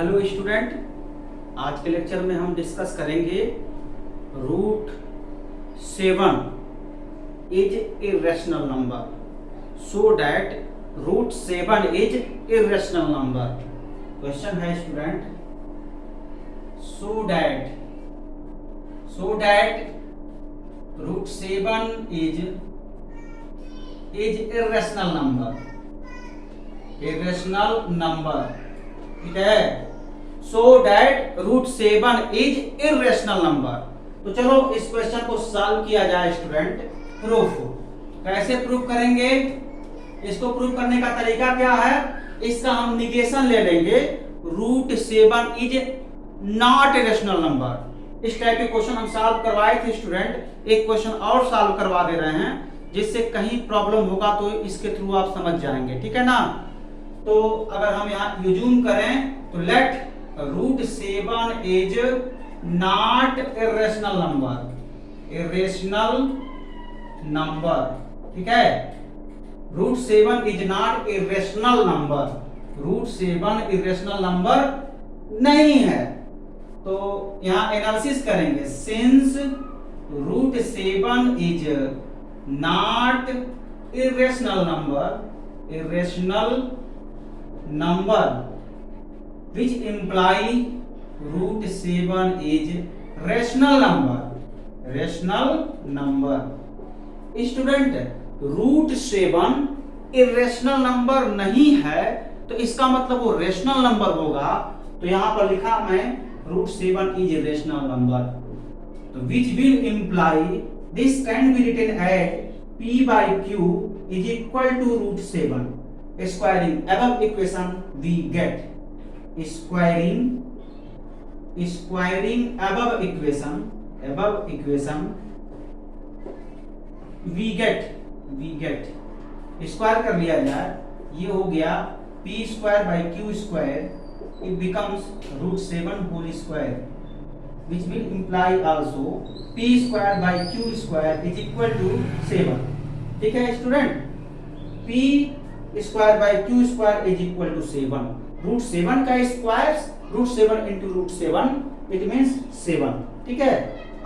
Hello student, आज के lecture में हम डिस्कस करेंगे root 7 is irrational number so that root 7 is irrational number. Question है student, so that root 7 is irrational number, ठीक है। So that root 7 is irrational number. तो चलो इस क्वेश्चन को सॉल्व किया जाए स्टूडेंट। प्रूफ कैसे प्रूफ करेंगे? इसको प्रूफ करने का तरीका क्या है? इसका हम निगेशन ले लेंगे। Root 7 is not irrational number. इस टाइप के क्वेश्चन हम सॉल्व करवाए थे स्टूडेंट। एक क्वेश्चन और सॉल्व करवा दे रहे हैं, जिससे कहीं प्रॉब्लम होगा तो इसके थ्रू आप समझ जाएंगे, ठीक है ना। तो अगर हम यहाँ यूज्यूम करें तो let root 7 is not irrational number, ठीक है। Root 7 is not irrational number, root 7 irrational number नहीं है। तो यहाँ एनालिसिस करेंगे, since root 7 is not irrational number which imply root 7 is rational number। Student, root 7 irrational number नहीं है तो इसका मतलब वो रेशनल नंबर होगा। तो यहां पर लिखा मैं रूट 7 इज रेशनल नंबर, तो which will imply this can be written as p by q is equal to root 7। squaring above equation we get squaring above equation we get square कर लिया जाए, ये हो गया p square by q square, it becomes root 7 whole square which will imply also p square by q square is equal to 7। ठीक है student, p square by q square is equal to 7। Root 7 का square root 7 into root 7 it means 7, ठीक है।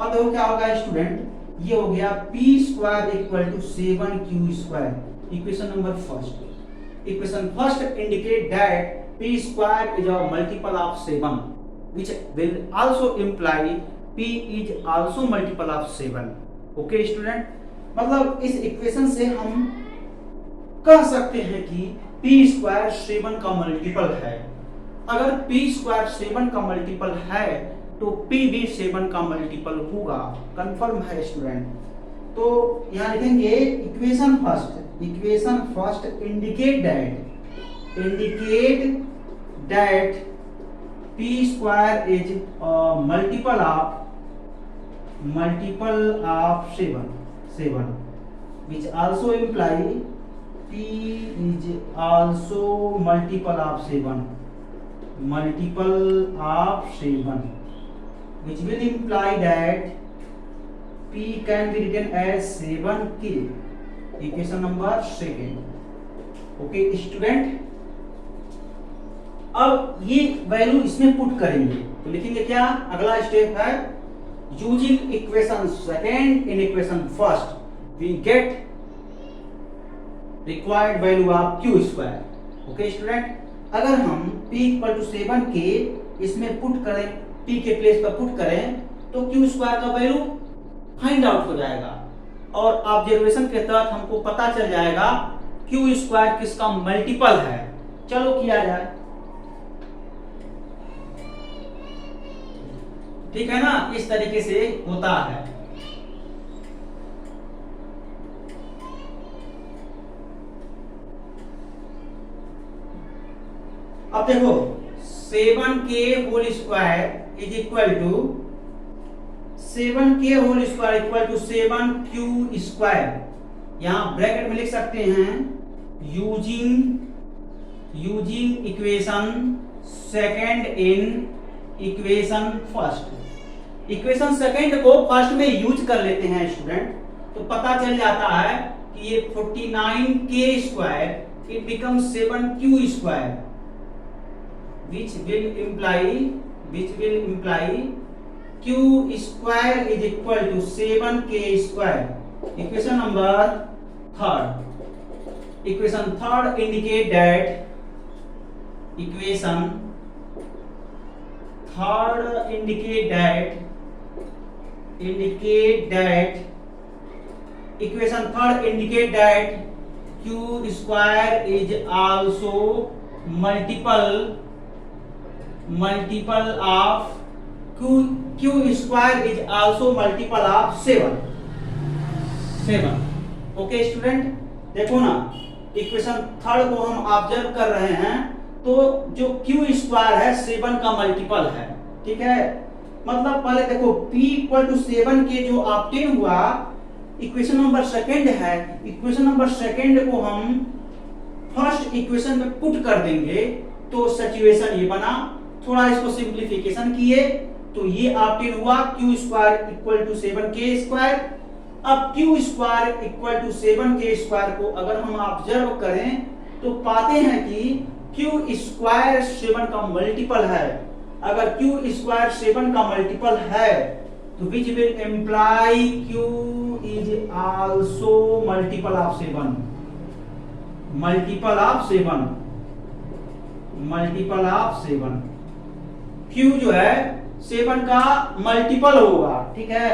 अब देखो क्या होगा student, ये हो गया p square equal to 7q square. Equation number first, equation first indicate that p square is a multiple of 7 which will also imply p is also multiple of 7। Okay student, मतलब इस equation से हम कह सकते हैं कि p square 7 का multiple है। अगर p स्क्वायर 7 का मल्टीपल है तो p भी 7 का मल्टीपल होगा, कंफर्म है स्टूडेंट। तो यहां लिखेंगे equation first indicate that p square is multiple of 7 which also imply p is also multiple of 7 which will imply that p can be written as 7k। Equation number second. Okay student, अब ये value इसमें put करेंगे तो लिखेंगे क्या? अगला step है using equation second in equation first we get required value of q square. Okay student, अगर हम p इक्वल टू 7 के इसमें पुट करें, p के प्लेस पर पुट करें तो q स्क्वायर का वैल्यू फाइंड आउट हो जाएगा और ऑब्जर्वेशन के तहत हमको पता चल जाएगा q स्क्वायर किसका मल्टीपल है। चलो किया जाए, ठीक है ना। इस तरीके से होता है। अब देखो 7k whole square is equal to 7k whole square equal to 7q square. यहां ब्रैकेट में लिख सकते हैं using equation second in equation first. Equation second को फर्स्ट में यूज कर लेते हैं स्टूडेंट, तो पता चल जाता है कि ये 49k square it becomes 7q square. which will imply q square is equal to 7k square. Equation number third. Equation third indicate that equation third indicate that q square is also multiple of q square is also multiple of 7. Okay student, देखो ना, equation third को हम observe कर रहे हैं तो जो q square है 7 का मल्टीपल है, ठीक है। मतलब पहले देखो p इक्वल टू 7 के जो ऑब्टेन हुआ इक्वेशन नंबर सेकंड है, इक्वेशन नंबर सेकंड को हम फर्स्ट इक्वेशन में पुट कर देंगे तो सिचुएशन ये बना। थोड़ा इसको सिंप्लीफिकेशन किए तो ये ऑब्टेन हुआ q square equal to 7k square. अब q square equal to 7k square को अगर हम ऑब्जर्व करें तो पाते हैं कि q स्क्वायर 7 का मल्टीपल है। अगर q स्क्वायर 7 का मल्टीपल है तो which will imply q is also multiple of 7। q जो है 7 का मल्टीपल होगा, ठीक है,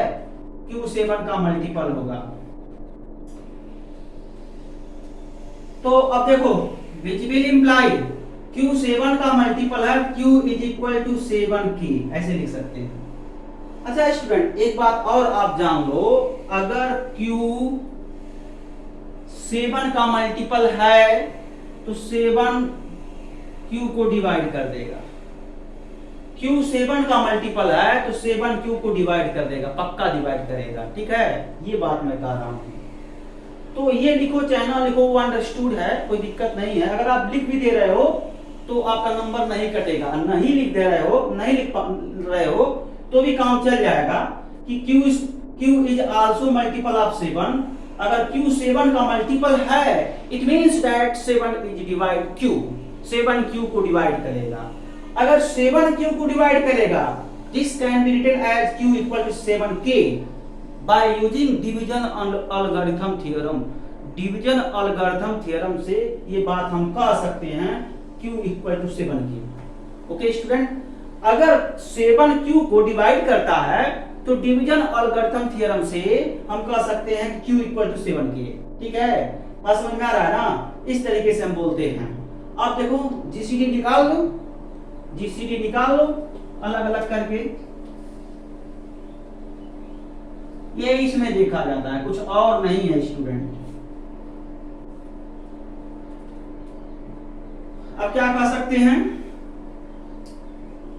q 7 का मल्टीपल होगा। तो अब देखो विच विल इम्प्लाई q 7 का मल्टीपल है, q is equal to 7k, ऐसे लिख सकते हैं। अच्छा स्टूडेंट, एक बात और आप जान लो, अगर q 7 का मल्टीपल है तो 7 q को डिवाइड कर देगा। q 7 का मल्टीपल है तो 7 q को डिवाइड कर देगा, पक्का डिवाइड करेगा, ठीक है, ये बात मैं कह रहा हूं। तो ये लिखो चाहे ना लिखो, वो अंडरस्टूड है, कोई दिक्कत नहीं है। अगर आप लिख भी दे रहे हो तो आपका नंबर नहीं कटेगा, नहीं लिख दे रहे हो, नहीं लिख रहे हो तो भी काम चल जाएगा कि q is also multiple of 7। अगर q 7 का मल्टीपल है it means that 7 is divide q, 7 q को डिवाइड करेगा। अगर 7 q को डिवाइड करेगा this can be written as q equal to 7k by using division algorithm theorem. Division algorithm theorem से ये बात हम कह सकते हैं q equal to 7k। Okay student, अगर 7 q को डिवाइड करता है तो डिवीजन एल्गोरिथम थ्योरम से हम कह सकते हैं q इक्वल टू 7k, ठीक है। बात समझ में आ रहा है ना, इस तरीके से हम बोलते हैं। आप देखो जीसीडी निकाल लो अलग अलग करके, ये इसमें देखा जाता है, कुछ और नहीं है स्टूडेंट। अब क्या कह सकते हैं,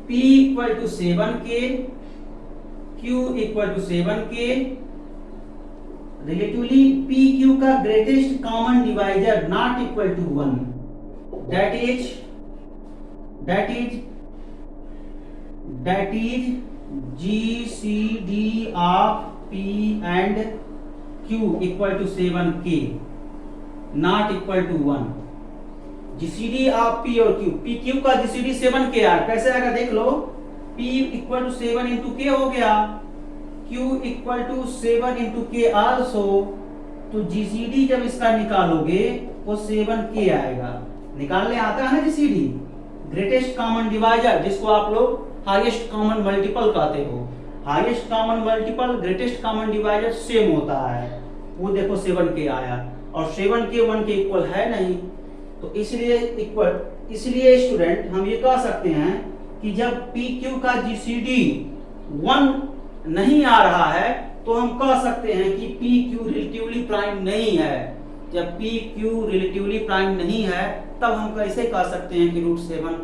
P equal to 7k, Q equal to 7k, relatively PQ का greatest common divisor not equal to 1, that is GCD of P and Q equal to 7k not equal to 1। GCD of P और Q, PQ का GCD 7k है, कैसे आएगा देख लो, P equal to 7 into k हो गया, Q equal to 7 into k also, तो GCD जब इसका निकालोगे वो 7k आएगा। निकालने आता है ना GCD, ग्रेटेस्ट कॉमन डिवाइजर, जिसको आप लोग हाईएस्ट कॉमन मल्टीपल कहते हो। Highest common multiple greatest common divisor same होता है, वो देखो 7k आया और 7k 1 के इक्वल है नहीं, तो इसलिए स्टूडेंट हम ये कह सकते हैं कि जब PQ का GCD 1 नहीं आ रहा है तो हम कह सकते हैं कि PQ रिलेटिवली प्राइम नहीं है। जब PQ रिलेटिवली प्राइम नहीं है तब हम कैसे कह सकते हैं कि √7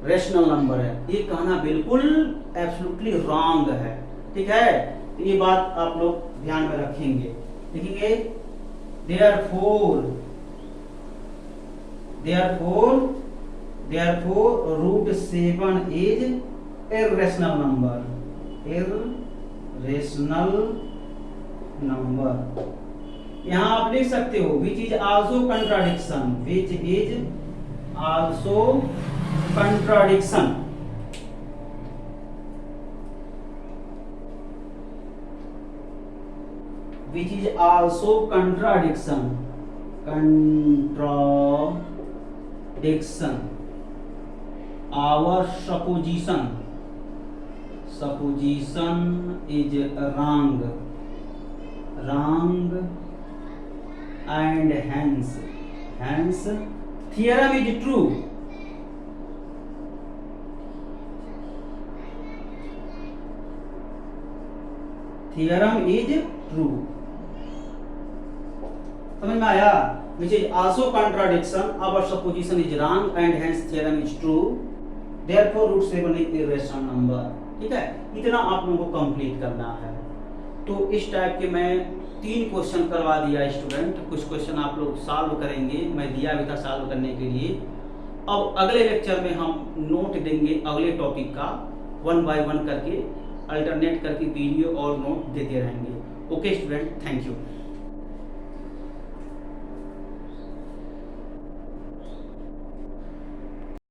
रेशनल नंबर है। ये कहना बिल्कुल एब्सोल्युटली रॉन्ग है, ठीक है। तो ये बात आप लोग ध्यान में रखेंगे, लिखेंगे therefore √7 is irrational number। यहाँ आप लिख सकते हो which is also contradiction, which is also contradiction, which is also contradiction, our supposition is wrong, and hence theorem is true. समझ में आया? Which is also contradiction, our supposition is wrong and hence theorem is true, therefore root 7 is irrational number. ठीक है, इतना आप लोगों को complete करना है। तो इस टाइप के मैं 3 क्वेश्चन करवा दिया स्टूडेंट, कुछ क्वेश्चन आप लोग सॉल्व करेंगे, मैं दिया भी था सॉल्व करने के लिए। अब अगले लेक्चर में हम नोट देंगे अगले टॉपिक का 1 बाय 1 करके, अल्टरनेट करके वीडियो और नोट देते रहेंगे। Okay student, thank you.